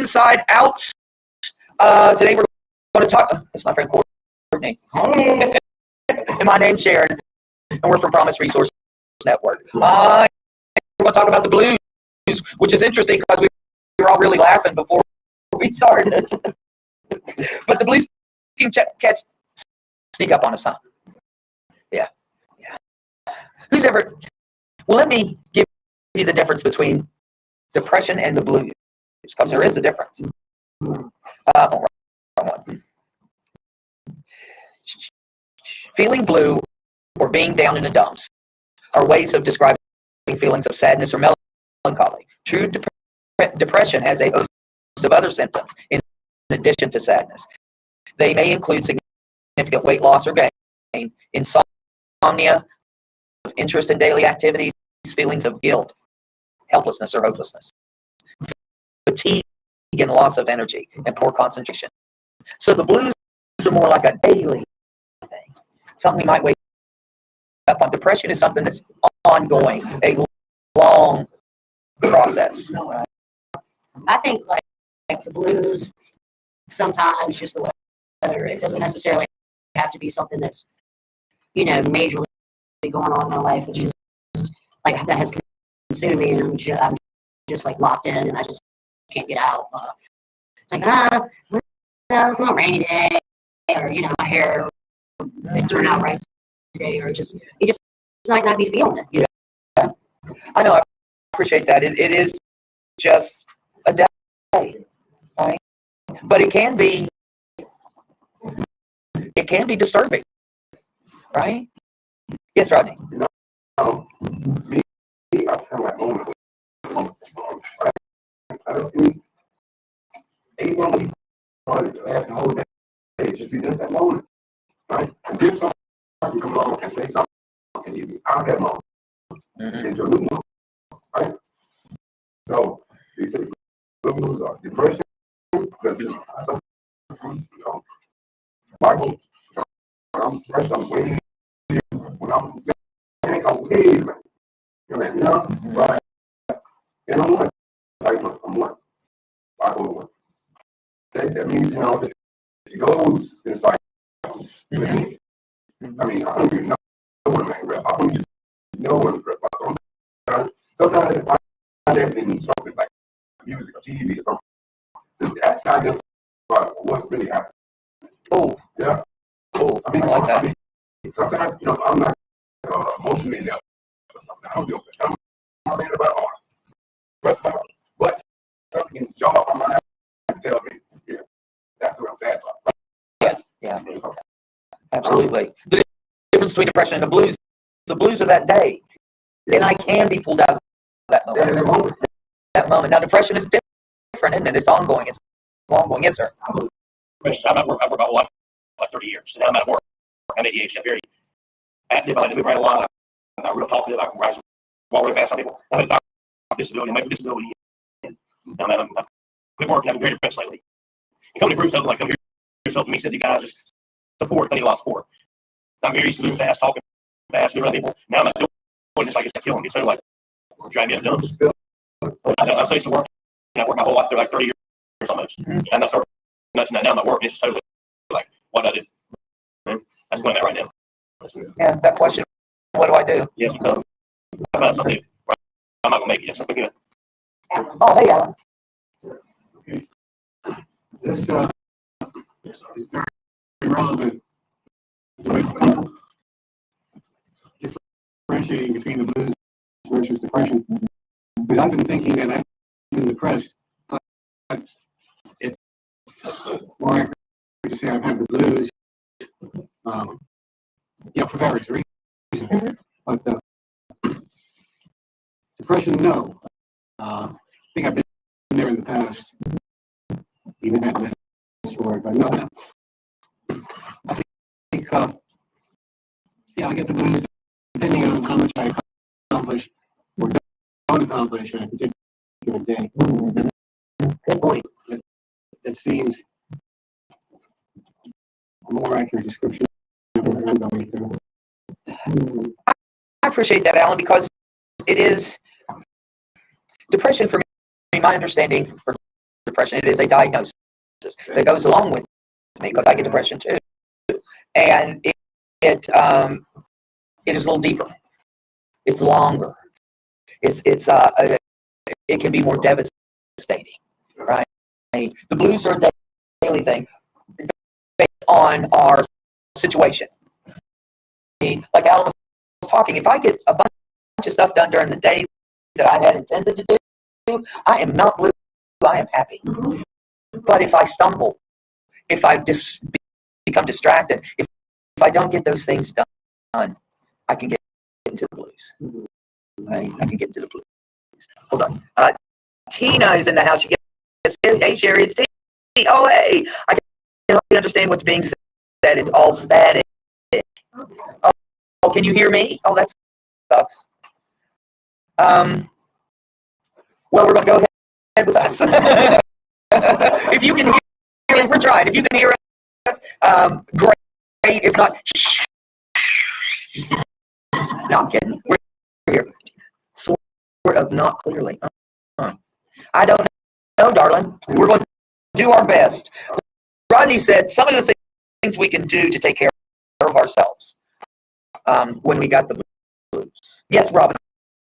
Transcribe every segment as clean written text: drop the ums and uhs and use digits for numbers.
Inside Out. Today we're going to talk. It's my friend Courtney. Hey. And my name's Sharon, and we're from Promise Resource Network. We're going to talk about the blues, which is interesting because we were all really laughing before we started. But the blues can sneak up on us, huh? Yeah. Who's ever? Well, let me give you the difference between depression and the blues, because there is a difference. Feeling blue or being down in the dumps are ways of describing feelings of sadness or melancholy. True depression has a host of other symptoms in addition to sadness. They may include significant weight loss or gain, insomnia, interest in daily activities, feelings of guilt, helplessness or hopelessness, fatigue and loss of energy, and poor concentration. So the blues are more like a daily thing. Something you might wake up on. Depression is something that's ongoing, a long process. I think like the blues, sometimes just the weather, it doesn't necessarily have to be something that's, majorly going on in my life. It's just like that has consumed me, and I'm just like locked in, and I just can't get out. It's like, it's not rainy day, or my hair didn't turn out right today, or you just might not be feeling it. I know. I appreciate that. It is just a day, right? But it can be disturbing, right? Yes, Rodney. Me, I kind of like owning it. I don't think anyone would have to hold that. It just be just that moment, right? And then somebody can come along and say something, and you be out of that moment into a new moment, right? So they say blues or depression, because Michael, when I'm depressed, I'm waiting. When I'm panic, I'm waiting. Right? And I'm like Bible. That means, it goes in cycles. I mean, I don't even know what I'm angry about. I don't even know what I'm angry about. Sometimes I find everything in something like music or TV or something. That's not just what's really happening. Oh, yeah. Oh, I like that. I mean, sometimes, I'm not emotionally there or something. I don't do it. I'm mad about art. But something in the jaw of my mind can tell me, that's what I'm sad about. Yeah. Absolutely. The difference between depression and the blues are that day. And I can be pulled out of that moment. Now, depression is different, isn't it? It's ongoing. It's ongoing. Yes, sir. I'm at work. I've worked my whole life, like 30 years. So now I'm at work. I'm ADHD. I'm very active. I like to move around a lot. I'm not real talkative. I can walk really fast on people. I'm at disability. I'm waiting for disability. And I've quit working. I've been very depressed lately. And Company Bruce helped, come here, helping me, said you guys just support, any lot of support. I'm very used to moving fast, talking fast, moving around people. Now I'm not doing it. It's like it's killing me. So like, trying to get it done. I'm so used to working. I've worked my whole life through like 30 years almost. And I'm starting nuts now. I'm not working. It's just totally like what I do. That's what I'm at right now. Yeah, that question, what do I do? Yes, because I found something. I'm not going to make it. Something good. Oh, hey, Alan. Okay. This is very relevant. Differentiating between the blues versus depression. Because I've been thinking that I've been depressed, but it's more accurate to say I've had the blues, for various reasons. But depression, no. I think I've been there in the past, even had this for it, but no. I think, I get the blues depending on how much I accomplish or don't accomplish in a particular day. Good point. That seems a more accurate description of what I'm going through. I appreciate that, Alan, because it is depression for me. My understanding for depression. It is a diagnosis that goes along with me because I get depression too, and it is a little deeper. It's longer. It can be more devastating, right? The blues are a daily thing based on our situation. Like Alan was talking, if I get a bunch of stuff done during the day that I had intended to do, I am not blue. I am happy. But if I stumble, if I become distracted, if I don't get those things done, I can get into the blues. Right? I can get into the blues. Hold on. Tina is in the house. She gets, hey, Sherry, it's Tina. Oh, hey. I can understand what's being said. It's all static. Oh, can you hear me? Oh, that sucks. Well, we're going to go ahead with us. If you can hear, we're trying. If you can hear us, great. If not, no, I'm kidding. We're here. Sort of, not clearly. I don't know, darling. We're going to do our best. Rodney said some of the things we can do to take care of ourselves when we got the blues. Yes, Robin.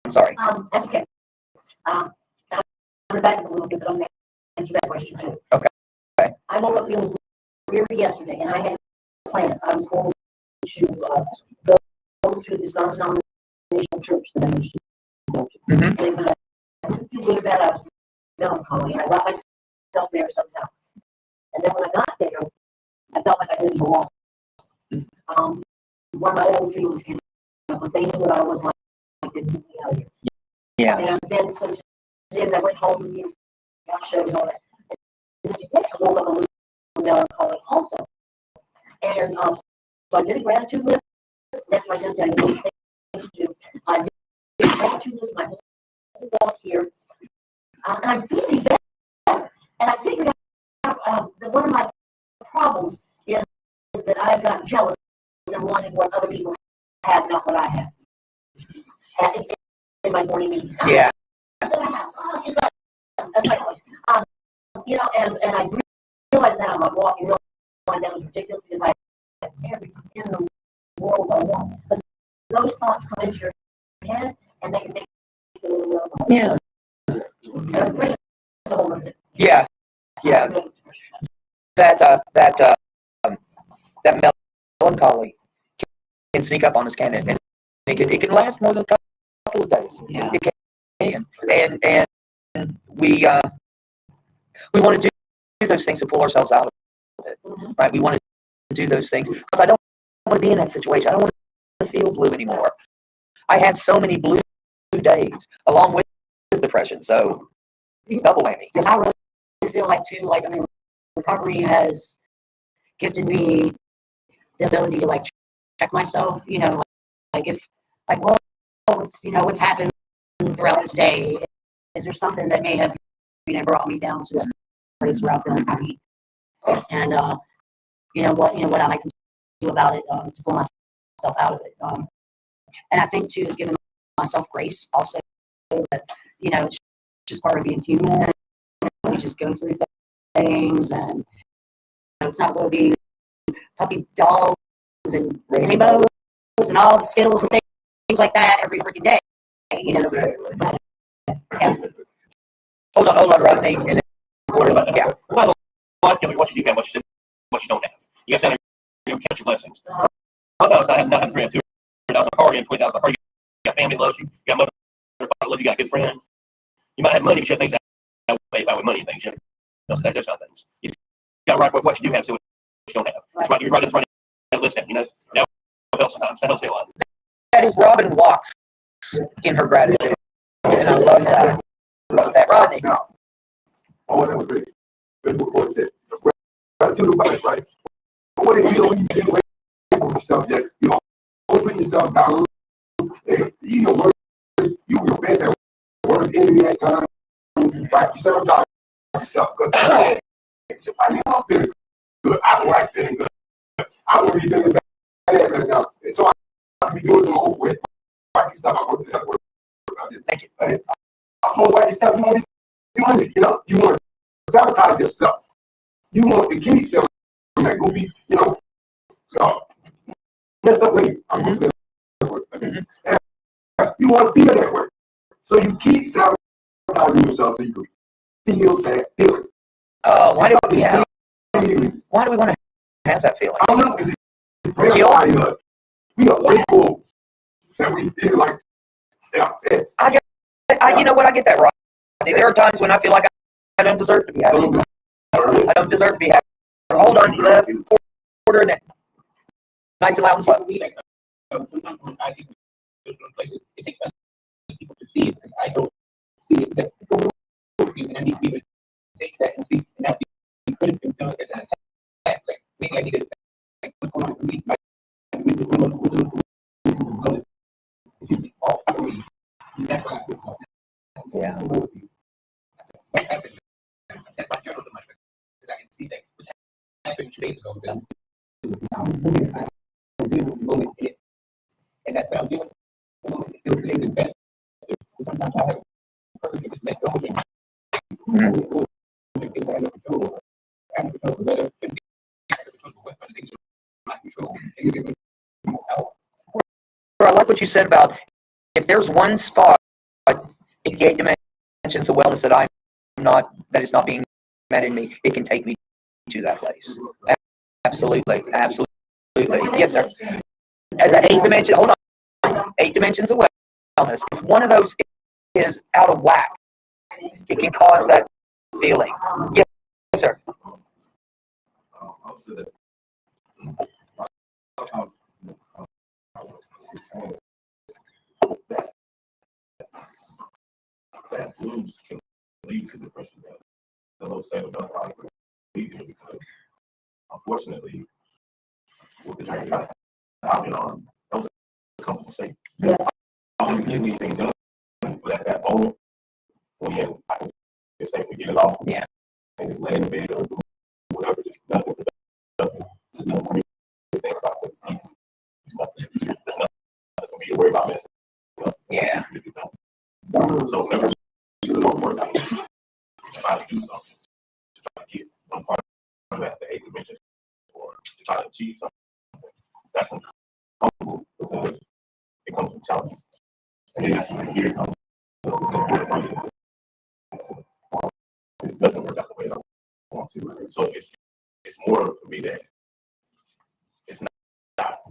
I'm sorry. That's okay. I'm going to back up a little bit, but I'm going to answer that question too. Okay. I woke up feeling weird yesterday, and I had plans. I was going to go to this non-denominational church that I used to go to. Mm-hmm. And I didn't feel good about it. I was melancholy, and I let myself there somehow. And then when I got there, I felt like I didn't belong. One of my old feelings came up, but they knew what I was like. Didn't get me out of here. Yeah. And then I went home and watched shows on it. And today I woke up a little melancholy also. And so I did a gratitude list. That's what I was going to tell you. Things to do. I did a gratitude list my whole walk here. And I'm feeling better. And I figured out that one of my problems is that I've got jealous and wanted what other people have, not what I have. In my morning meeting. Yeah. Oh, she's got that's my voice. And I realized that on my walk and realized that was ridiculous because I had everything in the world I want. So those thoughts come into your head and they can make you a little Yeah. Yeah. Yeah. That melancholy can sneak up on us, can it? And it can last more than a couple of days. Yeah. It can. And we want to do those things to pull ourselves out of it, right? We want to do those things because I don't want to be in that situation. I don't want to feel blue anymore. I had so many blue days along with depression, so double whammy. Because I really feel like too, like I mean, recovery has gifted me the ability to like check myself. You know, like if like well, you know, what's happened throughout this day. Is there something that may have brought me down to this place where I'm feeling happy? And what I can do about it to pull myself out of it. And I think too is giving myself grace also that it's just part of being human. We just go through things, and it's not going to be puppy dogs and rainbows and all the Skittles and things like that every freaking day. Yeah. Hold on, Rodney. Yeah. Well, life can be what you do have, what you don't have. You got to stand there and count your blessings. My thoughts, I have nothing for you. $200,000 car, you have $20,000 car, you got family that loves you, you got mother to love you, got a good friend. You might have money, but you have things that buy with money and things. Those kind of things. You got to write what you do have, so what you don't have. That's right. You're right. That's right. That list down. That helps sometimes. That helps me a lot. That is Robin walks in her gratitude, and I love that. Rodney. Now, oh, that was great. Good report said. Gratitude about it, right? But what if when you get away from the subject, open yourself down. And you your best at worst enemy at times. Right? You sabotage yourself. Because I mean, I'm feeling good. I don't like feeling good. I want to be feeling bad right now. And so I be doing some old weight. Right? Stuff I want to help with. Thank you. I feel like stuff you want to be doing it. You want sabotage yourself. You want to keep them from that goofy, messed up way. I'm gonna say that word. And you want to feel that way. So you keep sabotaging yourself so you can feel that feeling. Why do we want to have that feeling? I don't know, because it's brainwashing us. We are grateful that we feel like, yes, You know what? I get that right. There are times when I feel like I don't deserve to be happy. I don't deserve to be happy. Hold on, left quarter and nice and loud and slow. Sometimes when I think in those places, it takes other people to see it. Because I don't see it. That people will see it, and I need people to take that and see, and not be critical of it as an attack. Like maybe I need to what's going on with me. That's why I feel Yeah. what happened. That's why I struggle so much because I can see that what's happened 2 days ago. I deal with the moment in it, and that's what I'm doing. The moment is still creating best. Sometimes I have perfect just let go of it. I have no control. I have control of the weather. I have control of what other things are my control. And you give me more power. I like what you said about if there's one spot in the 8 dimensions of wellness that is not being met in me, it can take me to that place. Absolutely. Yes, sir. And the 8 dimension, hold on. 8 dimensions of wellness. If one of those is out of whack, it can cause that feeling. Yes, sir. That blues can lead to depression, the low state of melancholy because unfortunately, with the journey I've been on, those are a comfortable state. Yeah. I don't get anything done, but at that moment, when I can just say forget it all, Yeah. and just lay in the bed or do whatever, just nothing productive. There's nothing for me to think about what's easy. There's nothing for me to worry about messing up. Yeah. So never use the word work. Try to do something to try to get one part of that the 8 dimensions or to try to achieve something. That's uncomfortable because it comes from challenges. And here it comes. This doesn't work out the way I want to. So it's more for me that it's not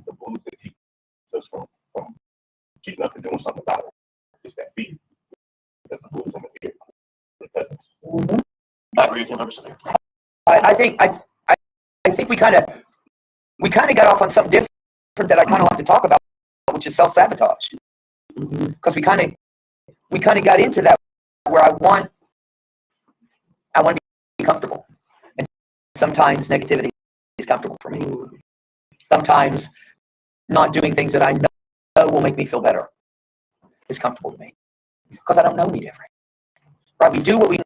the blues that keep us from getting up and doing something about it. It's that fear. That's the blues and the fear. I agree with him 100%. I think we kind of got off on something different that I kind of like to talk about, which is self-sabotage. Because we kind of got into that where I want to be comfortable, and sometimes negativity is comfortable for me. Sometimes not doing things that I know will make me feel better is comfortable to me because I don't know any different. Right? We do what we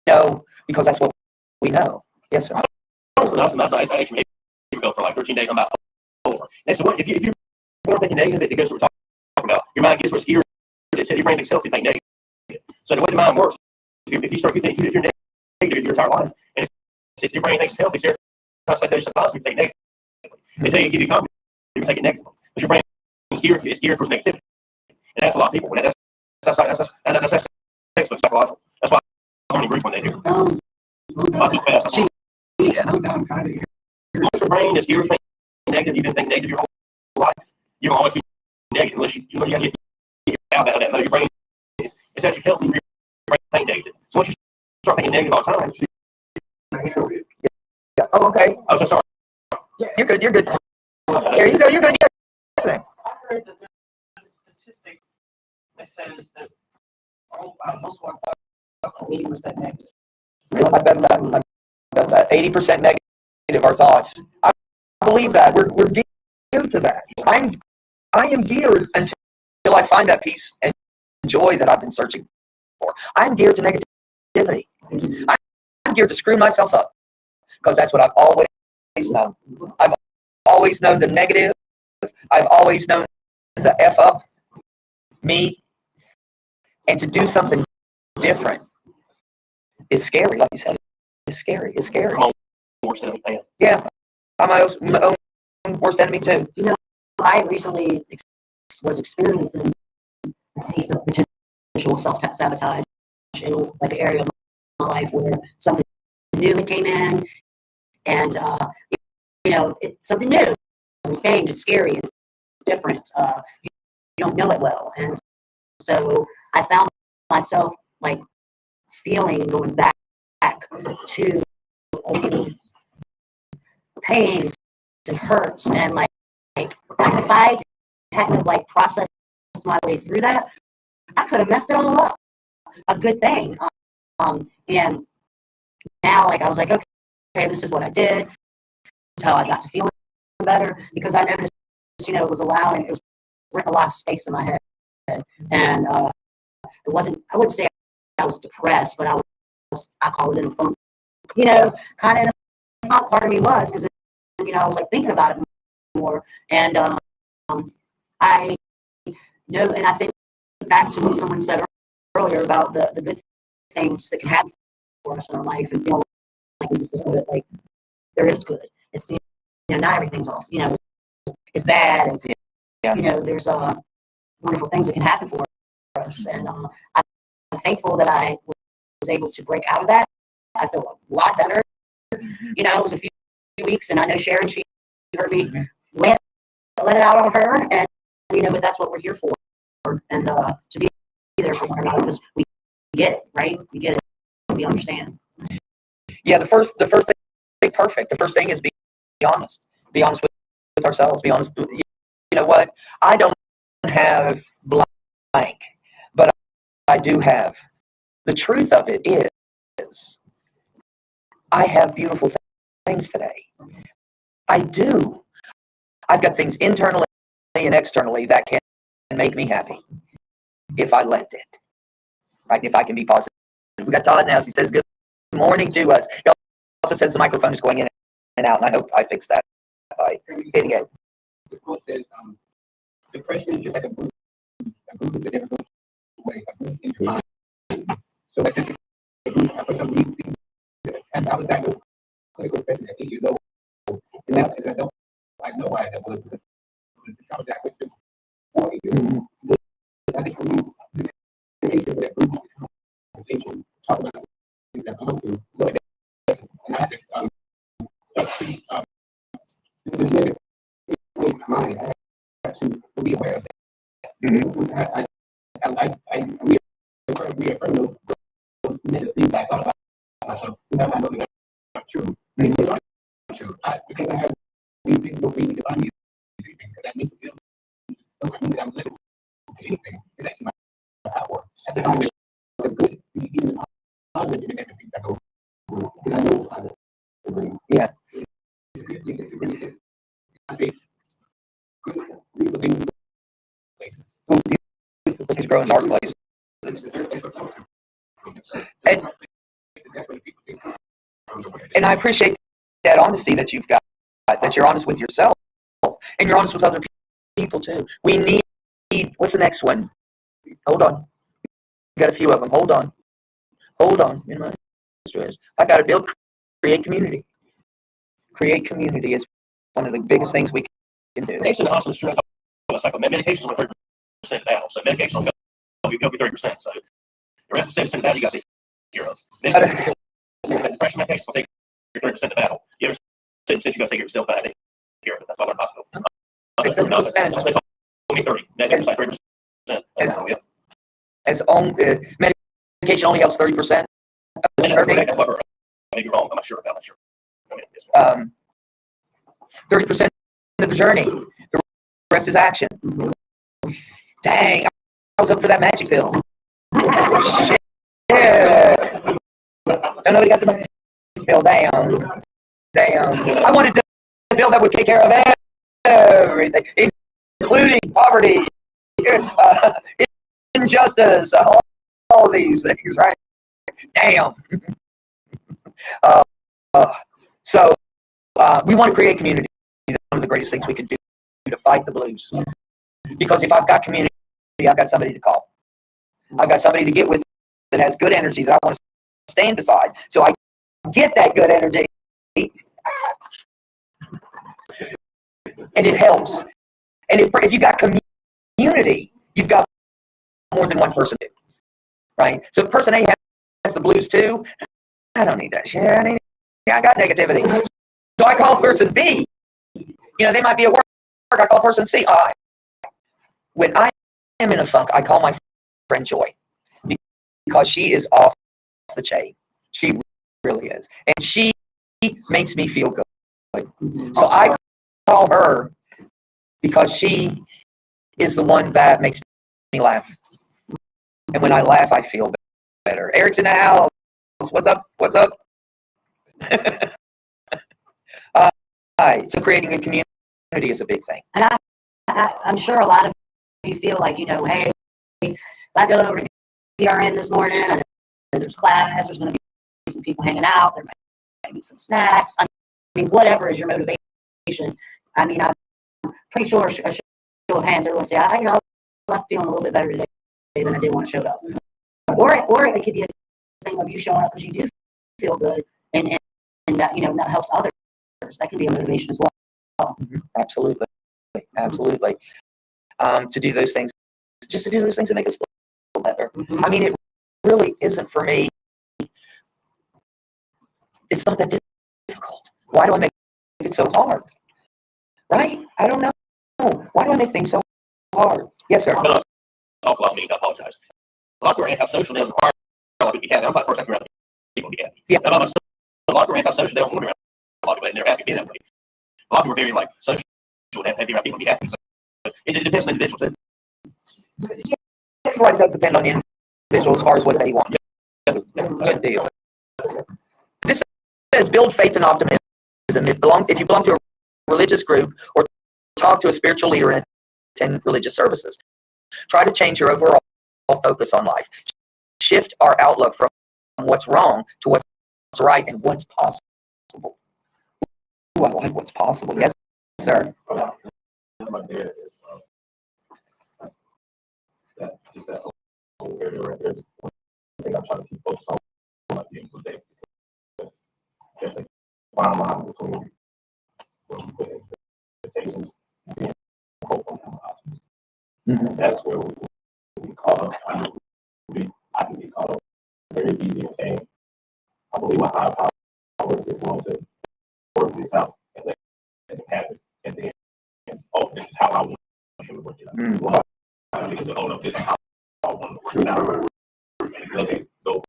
know because that's what we know. Yes, sir. That's nice. I actually go for like 13 days. I'm about over. And so if you're more thinking negative, it goes to what we're talking about. Your mind gets what's irritated. Your brain thinks healthy, think negative. So the way the mind works, if you're negative your entire life, and it's your brain thinks it's healthy, so it's like there's sometimes you think negative. They tell you give you confidence, you take it negative. But your brain is geared towards negativity. And that's a lot of people. And that's textbook psychological. That's why I'm only Greek when they do. I feel fast. Once your brain is geared to think negative, you've been thinking negative your whole life. You don't always be negative unless you gotta get out of that. Your brain is actually healthy for your brain to think negative. So once you start thinking negative all the time, Yeah. Oh, okay. I'm so sorry. You're good. Here you go. You're good. Yes. I heard that there's a statistic that says that most of our thoughts are 80% negative. I bet that 80% negative are thoughts. I believe that we're geared to that. I am geared until I find that peace and joy that I've been searching for. I'm geared to negativity. I'm geared to screw myself up because that's what I've always known. I've always known the negative. I've always known the F up me, and to do something different is scary, like you said. It's scary. It's scary. I'm on worse than I am. Yeah, I'm my own worst enemy too. I recently was experiencing a taste of potential self-sabotage in like an area of my life where something new had came in, and it's something new, it's change, it's scary, it's different. You don't know it well, and so I found myself like feeling and going back to old pains and hurts, and like if I hadn't like processed my way through that, I could have messed it all up. A good thing. And now like I was like, okay, this is what I did. This is how I got to feeling better, because I noticed, it was renting a lot of space in my head. And it wasn't, I wouldn't say I was depressed, but I call it an funk, kind of part of me was, because, I was like thinking about it more. And I know, and I think back to what someone said earlier about the good things that can happen for us in our life, and feel like we feel it, like there is good. It's not everything's all, it's bad, and there's wonderful things that can happen for us. And I'm thankful that I was able to break out of that. I feel a lot better. It was a few weeks, and I know Sharon, she heard me let it out on her, and but that's what we're here for, and to be there for one another, because we get it, right? We get it, we understand. Yeah, the first thing, perfect. The first thing is be honest. Be honest with ourselves. Be honest. You know what? I don't have blank, but I do have. The truth of it is, I have beautiful things today. I do. I've got things internally and externally that can make me happy if I let it. Right? If I can be positive. We got Todd now. He says good morning to us. He also says the microphone is going in and out, and I hope I fixed that by hitting it. The quote says, depression is like a bruise that never goes away, a bruise in your mind. So like the bruise, for some reason, and I was diagnosed with clinical depression at 8 years old. And now as an adult, I have no idea that was the trauma that I went through for 8 years. I think for me, the medication for that bruise conversation, talk about things that I'm going through. So and I just this is negative in my mind. I have to be aware of that. I reaffirm those negative things I thought about myself. I know they're not true. They are not true. Because I have these things don't mean that I'm using anything, because that makes me feel don't mean that I'm living for anything. It's actually my power. At the time, the good, even the positive and negative things I go through. Because I know positive. Yeah. I say, beautiful things places. Beautiful things grow in dark places. And I appreciate that honesty that you've got, that you're honest with yourself, and you're honest with other people too. We need, what's the next one? Hold on. We got a few of them. Hold on. I got to build, create community. Create community is one of the biggest things we can do. Medication and hospice, sure, medication is only 30% down, so medication will help you 30%. So the rest of 70% of that you got to take care of. Depression medication will take your 30% of the battle. You ever since you got to take yourself out, take care of it. That's why I learned hospital. It's only 30. Medication's like 30%. As on medication only helps 30%. I may be wrong. I'm not sure. 30% of the journey. The rest is action. Dang, I was up for that magic pill. Shit. Don't nobody got the magic pill. Damn. I wanted the pill that would take care of everything, including poverty, injustice, all these things, right? Damn. So we want to create community. That's one of the greatest things we can do to fight the blues. Because if I've got community, I've got somebody to call. I've got somebody to get with that has good energy that I want to stand beside. So I get that good energy. And it helps. And if you got community, you've got more than one person, right? So if person A has the blues too, I don't need that shit. I got negativity. So I call person B. They might be at work. I call person C. When I am in a funk, I call my friend Joy because she is off the chain. She really is. And she makes me feel good. So I call her because she is the one that makes me laugh. And when I laugh, I feel better. Eric's in the house. What's up? What's up? So creating a community is a big thing. And I'm sure a lot of you feel like, hey, I go over to PRN this morning, and there's class, there's going to be some people hanging out, there might be some snacks. I mean, whatever is your motivation. I mean, I'm pretty sure a show of hands, everyone say, I'm feeling a little bit better today than I did when I showed up. Or it could be a thing of you showing up because you do feel good, and that, that helps others. That can be a motivation as well. Absolutely. To do those things, just to do those things that make us feel better. I mean, it really isn't for me. It's not that difficult. Why do I make it so hard? Right? I don't know. Why do I make things so hard? Yes, sir. I'm going to talk about me. I apologize. A lot of people are antisocial. They don't require a lot of people to be happy. I'm not the person around people to be happy. Yeah. A lot of people are antisocial. They don't want to be around a lot of people, and they're happy being that way. A lot of people are very social and have to be around people to be happy. So it depends on the individual. Everybody does depend on the individual as far as what they want. Good deal. This says build faith and optimism. If you belong to a religious group or talk to a spiritual leader and attend religious services, try to change your overall focus on life. Shift our outlook from what's wrong to what's right and what's possible. Ooh, I like what's possible. Yes, sir. My dad is that whole area right there. I think I'm trying to keep focused on at the end of the day, because there's a fine line between what you put in expectations and being hopeful and optimism. That's where we caught up. I can get caught up very easy in saying, I believe my higher power is going to work this out and let it happen. And then, this is how I want him to work it out. Well, I think it's this is how I want to work it out. And it doesn't go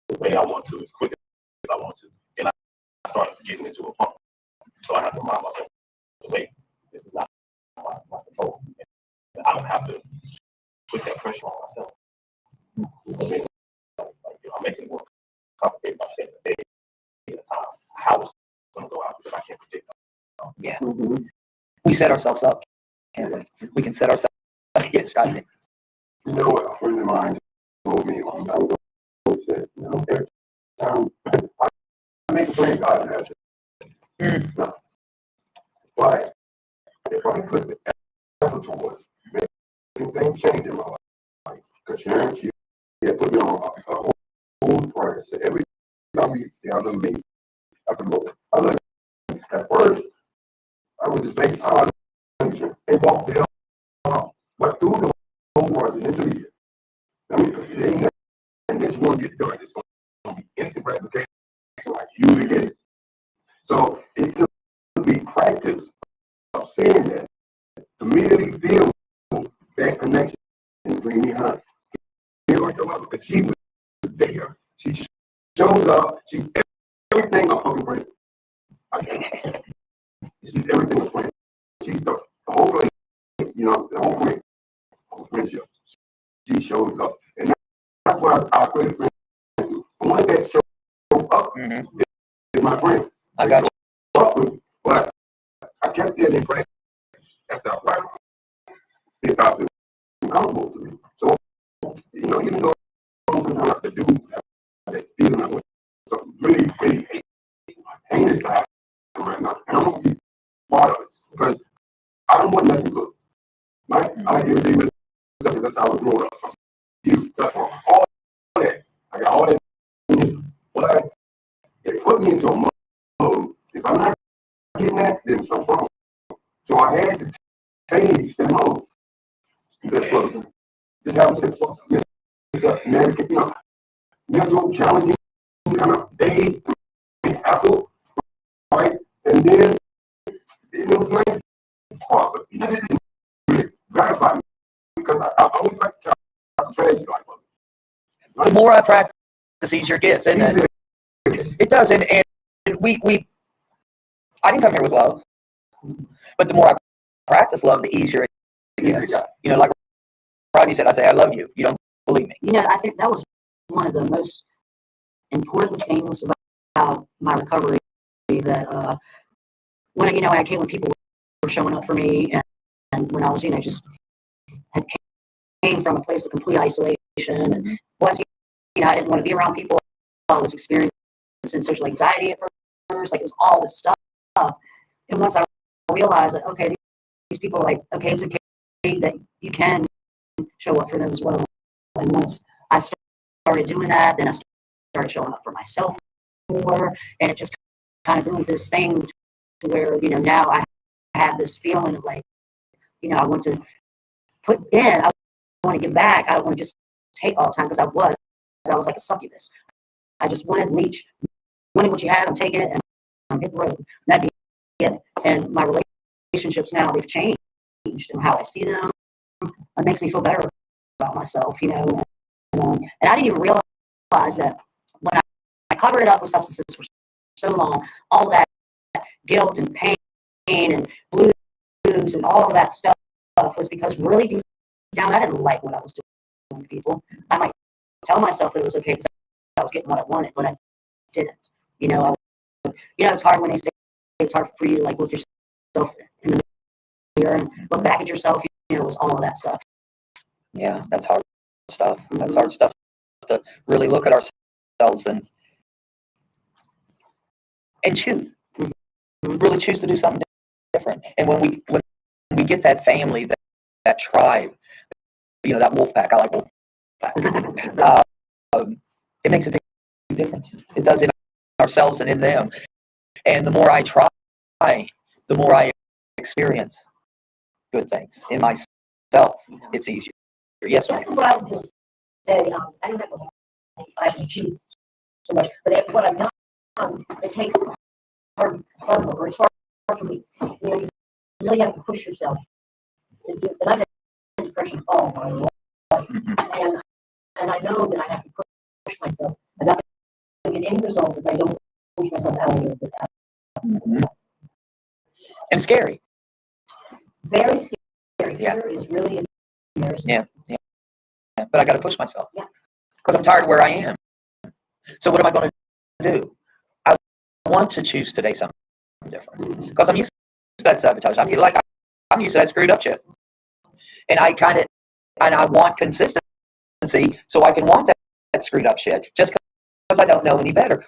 the way I want to, as quick as I want to. And I started getting into a funk. So I have to remind myself, wait, this is not my control. And I don't have to put that pressure on myself. I'm making it more complicated by saying a day at a time. How it's going to go out because I can't predict them. Yeah. We set ourselves up, can't we? We can set ourselves up. Yes, right. A friend of mine told me a long time ago, he said, every time I make a plan, God has it. No. Why? If I put the effort towards making things change in my life, because Sharon, she had put me on a whole price. So every time we down to me, I could go. I learned at first, I was just making and walk the hell, but through the whole process into the year. I mean, it ain't and this won't get done. It's going to be instant gratification, like you to get it. So it took me practice of saying that to really feel that connection between me and her. Feel like a love because she was there. She shows up. She's everything a fucking friend. She's everything a friend. She's the whole thing, the whole thing of friendship. She shows up. And that's what I created friends do. The one that shows up is my friend. I got you. But I kept getting in practice after I practiced. It got comfortable to me. So, even though sometimes I have to do that feeling of something really, really heinous to happen right now. And I'm going to be part of it because I don't want nothing good. Right? I like everything because that's how I was growing up. You touch on all that. I got all that. But if put me into a mode. If I'm not getting that, then something's wrong. So I had to change the mode. Just having to, mental challenging kind of day, hassle, right? And then it was nice, but it didn't really gratify me because I always like to try to strategy like The more I practice, the easier it gets, and it does. And we I didn't come here with love, but the more I practice love, the easier it gets. You know, like Rodney said, I say I love you. You don't believe me. You know, I think that was one of the most important things about my recovery. That when I came, when people were showing up for me, and when I was just had came from a place of complete isolation, and was I didn't want to be around people. I was experiencing social anxiety at first, like it was all this stuff. And once I realized that, okay, these people are like, okay, it's okay that you can show up for them as well. And once I started doing that, then I started showing up for myself more, and it just kind of grew into this thing to where, now I have this feeling of like, I want to put in, I want to give back. I don't want to just take all the time, because I was like a succubus. I just wanted leech, wanted what you have, I'm taking it, and I'm hit the road. That'd be it. And my relationships now, they've changed, and how I see them, it makes me feel better about myself, And I didn't even realize that when I covered it up with substances for so long, all that guilt and pain and blues and all of that stuff was because really deep down, I didn't like what I was doing to people. I might tell myself that it was okay because I was getting what I wanted, but I didn't. It's hard when they say it's hard for you to like look yourself in the mirror and look back at yourself. It was all of that stuff. Yeah, that's hard stuff. That's hard stuff to really look at ourselves and choose. Really choose to do something different. And when we get that family, that tribe, that wolf pack. I like wolf pack. It makes a big difference. It does in ourselves and in them. And the more I try, the more I experience good things in myself. It's easier. Yes, That's what I was going to say. I don't have to achieve so much, but that's what I've done. It takes hard work, or it's hard for me. You really have to push yourself to do it. And I've had depression all my life, and I know that I have to push myself. I'm not going to get any results if I don't push myself out of it. And scary. Very scary. Yeah. Fear is really embarrassing. Yeah. But I got to push myself. Yeah. Because I'm tired of where I am. So what am I going to do? I want to choose today something different. Because I'm used to that sabotage. I'm used to that screwed up shit. And I want consistency so I can want that screwed up shit. Just because I don't know any better.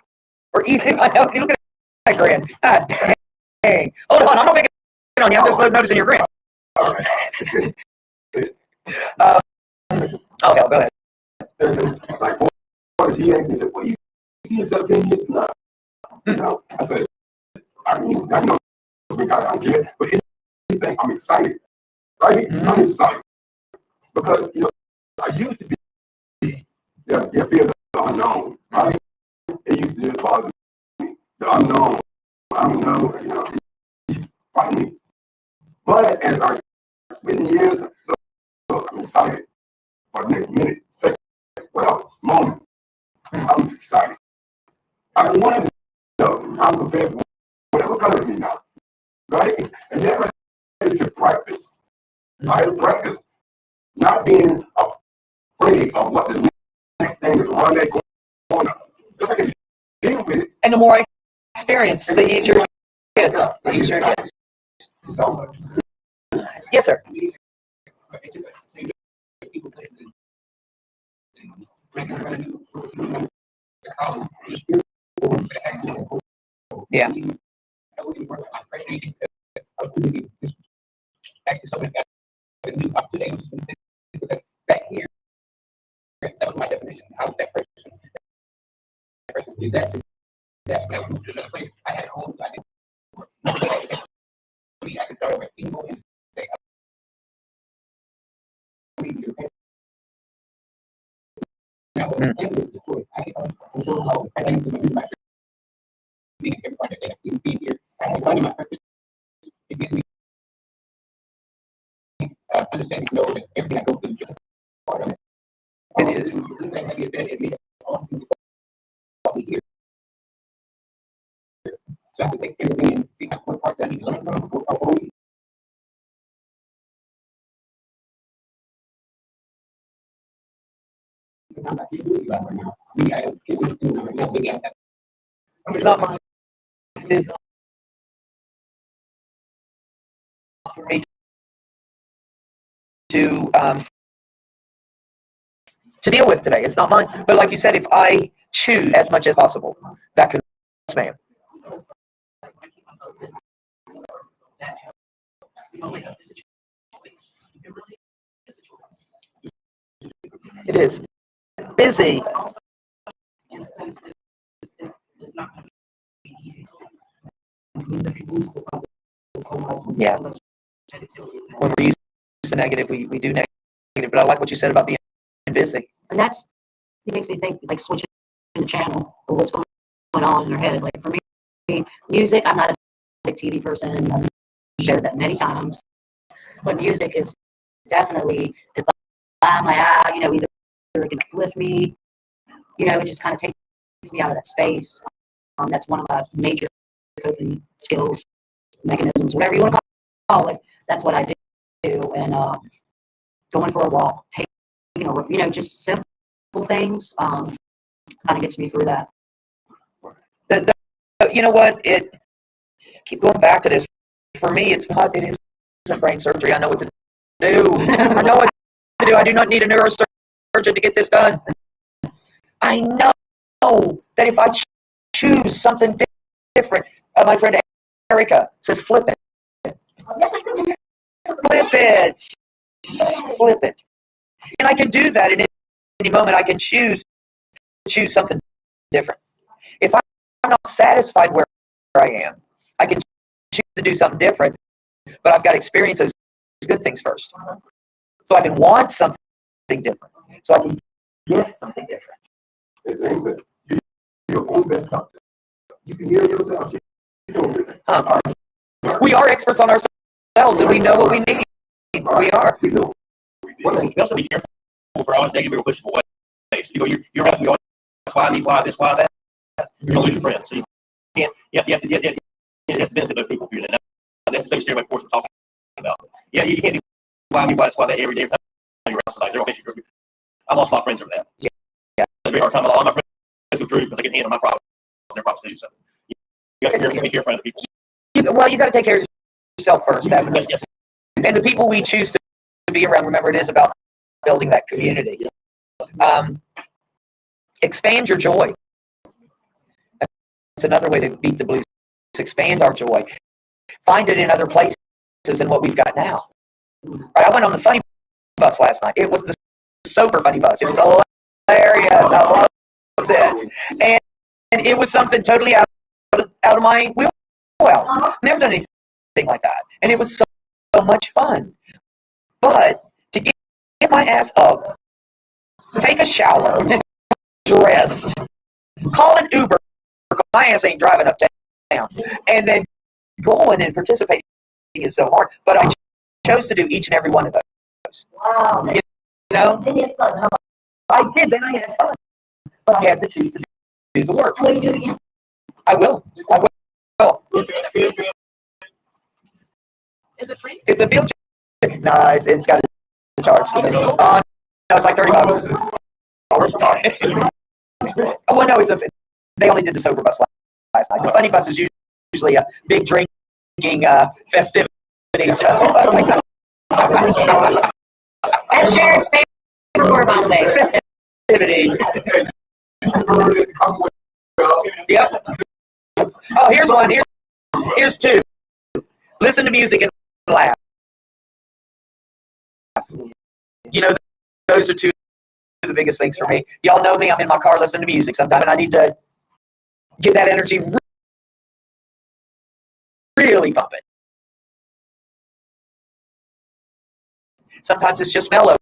Or even if I know, look at that grin. God dang. Hold on, I'm not making it on you. I'm just noticing your grin. All right. Okay, go ahead. Like, what if he asked me, he said, well, you see yourself 10 years from now? I said, I know, I don't care, but anything, I'm excited, right? I'm excited because, I used to be, fear the unknown, right? It used to just bother me, the unknown. I don't know, he's fighting me. But as I spend the years, look, I'm excited for the next minute, second, moment. I'm excited. I want to know I'm prepared for whatever comes to me now, right? And then I had to practice. I had to practice not being afraid of what the next thing is around that corner. Because I can deal with it. And the more I experience, the easier it gets. The easier it gets. So, Yes, sir. Yeah. Back here, that was my definition. How would that person do that? that moved to another place. I had a home. I didn't. I can start with people and they. Now, the choice. I can so low. I think to do my being everybody that you be here. I have finding my purpose. It gives me understanding, know that everything I go through is just a part of it. It is. The good thing that is that is me. All the here. So I have to take everything and see what parts I need to learn from, what we. Sometimes I can't do it right now. We got to get it right now. We got that. It's not mine. It's for me to deal with today. It's not mine. But like you said, if I choose as much as possible, that could, yes, ma'am. I keep myself busy. That helps. You know, like, it's a choice. It really is a choice. It is busy. But also, in a sense, it's not going to be easy to do. Because if you lose to something so much, Yeah. so much negativity, When we're used to negative, we do negative. But I like what you said about being busy. And it makes me think, like, switching the channel or what's going on in their head. Like, for me, music, I'm not a big TV person. I've shared that many times. But music is definitely, it's like my eye, you know, either it can uplift me, you know, it just kind of takes me out of that space. That's one of my major coping skills, mechanisms, whatever you want to call it. That's what I do. And going for a walk, taking a, you know, just simple things kind of gets me through that. You know what? Keep going back to this. For me, it isn't brain surgery. I know what to do. I know what to do. I do not need a neurosurgeon to get this done. I know that if I choose something different, my friend Erica says, flip it. Flip it. Flip it. And I can do that in any moment. I can choose something different. If I'm not satisfied where I am, I can choose to do something different, but I've got to experience those good things first. So I can want something different. So I can get something different. As Zane said, you're your own best doctor. You can heal yourself. You don't do that. We are experts on ourselves, and we know what we need. We are. We know. You also be careful for always negative or pushing away. So, you know, you're right. You always, why me, why this, why that. You're gonna lose your friends. So you can't. You have to benefit other people for you. That's the stereotype force we're talking about. Yeah, you can't do why me, why this, why that every day. Every time you're around somebody, they're okay. I lost a lot of friends over that. Yeah. It's a very hard time. A lot of my friends go through because they can handle my problems and their problems too. So you got to be careful of other people. You got to take care of yourself first, definitely. Yes. And the people we choose to be around, remember, it is about building that community. Expand your joy. That's another way to beat the blues. Expand our joy. Find it in other places than what we've got now. I went on the funny bus last night. It was the sober funny bus. It was hilarious. I loved it. And it was something totally out of my wheelhouse. Never done anything like that. And it was so much fun. But to get my ass up, take a shower, dress, call an Uber, my ass ain't driving uptown, and then going and participating is so hard. But I chose to do each and every one of those. Wow. You know? Then it's fun, huh? I did, then I had fun. But I had to choose to do the work. Will you do it again? I will. is it free? It's a field trip. No, it's got a charge. No, it's like $30. Oh, well, no, they only did the sober bus last night. The funny bus is usually a big drinking festivity. So. That's Sharon's favorite word, by the way. Festivity. Yep. Oh, here's one. Here's two. Listen to music and laugh. You know, those are two of the biggest things for me. Y'all know me. I'm in my car listening to music sometimes, and I need to get that energy really pumping. Sometimes it's just mellow.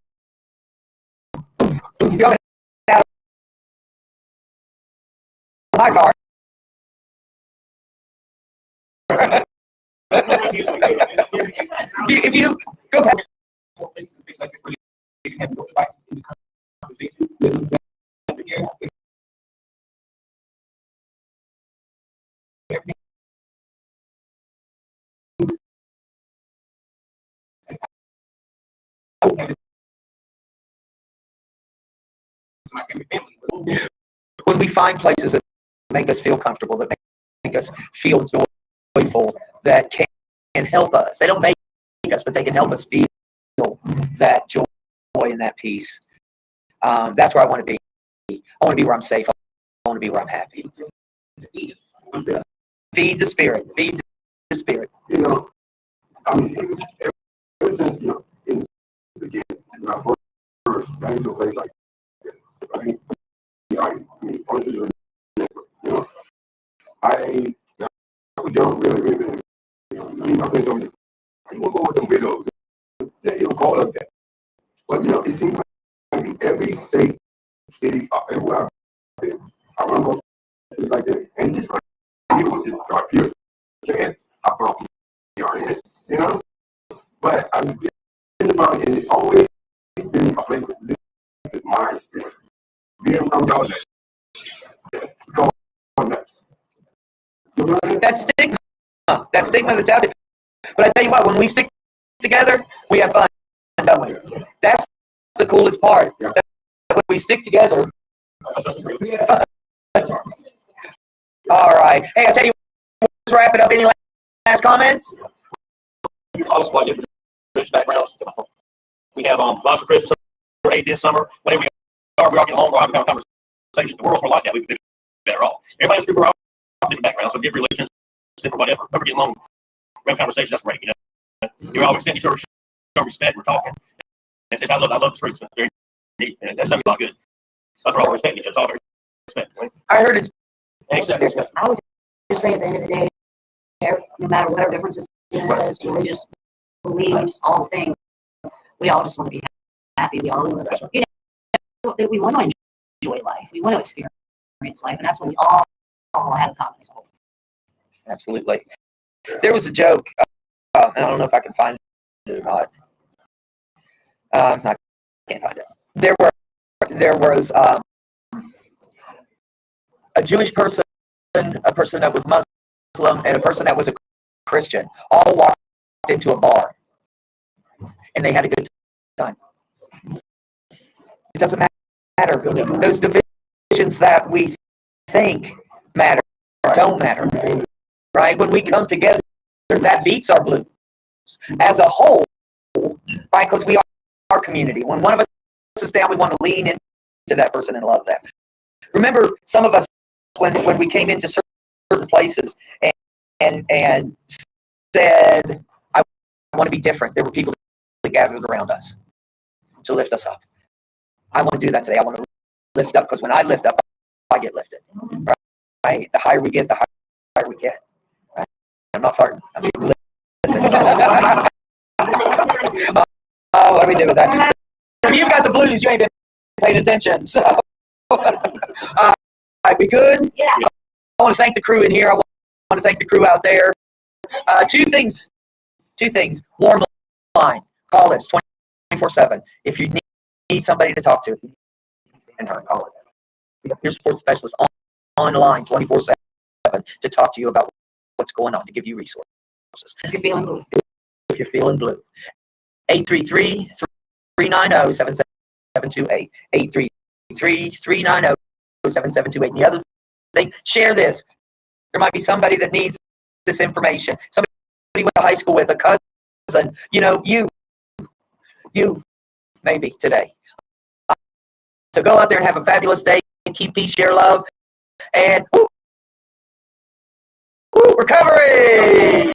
Coming out of my car. if you go back. When we find places that make us feel comfortable, that make us feel joyful, that can help us. They don't make us, but they can help us feel that joy and that peace. That's where I want to be. I want to be where I'm safe. I want to be where I'm happy. Feed the spirit. Feed the spirit. You know, I mean, ever since, you know, in the beginning, when I first got into a place like this, right? You know, I was young, really, you know, I mean, my friends told me, you want to go with them widows? Yeah, you don't call us that. But, you know, it seems like in every state, city, everywhere I've been, I run most things like that. And this it was just our pure chance. I brought in, you know? But I was thinking about it, and it's always been a place with my spirit. Being around y'all that go on nuts. That stigma that's out there. But I tell you what, when we stick together, we have fun, don't we? That's the coolest part. Yeah. When we stick together, we have fun. All right. Hey, I'll tell you, let's wrap it up. Any last comments? Also, like different Christian backgrounds. We have lots of Christians who are atheists. Summer, whenever we are getting along, we're having a conversation. The world's more like that. We would be better off. Everybody else group are all different backgrounds, so different religions, different whatever. But we're getting along. We have a conversation. That's great. You know, you always extend each other show respect. We're talking. And says, I love the streets. It's very neat. And that's something a lot good. That's where all respect each other. It's all respect. Right? I heard it. And accept respect. I would just say at the end of the day, no matter whatever differences is, religious beliefs, all the things, we all just want to be happy. We all want to, you know, we want to enjoy life. We want to experience life, and that's what we all have in common. Absolutely. There was a joke, and I don't know if I can find it or not. I can't find it. There was a Jewish person, a person that was Muslim, and a person that was a Christian all walked into a bar, and they had a good time. It doesn't matter. Those divisions that we think matter don't matter, right? When we come together, that beats our blues as a whole, right? Because we are our community. When one of us is down, we want to lean into that person and love them. Remember, some of us, when we came into certain places and said, I want to be different, there were people that gathered around us to lift us up. I want to do that today. I want to lift up, because when I lift up, I get lifted. Right? The higher we get, the higher we get. Right? I'm not farting. I'm being lifted. Oh, what do we do with that? If you've got the blues, you ain't been paying attention. So, we good? Yeah. I want to thank the crew in here. I want to thank the crew out there. Two things. Warm line. Call us 24/7. If you need somebody to talk to, and her, call us. We have peer support specialists on the line 24/7 to talk to you about what's going on, to give you resources. If you're feeling blue. If you're feeling blue. 833-390-7728. 833-390-7728. And the other thing, share this. There might be somebody that needs this information. Somebody you went to high school with, a cousin, you know, you maybe today. So go out there and have a fabulous day. Keep peace, share love, and recovery.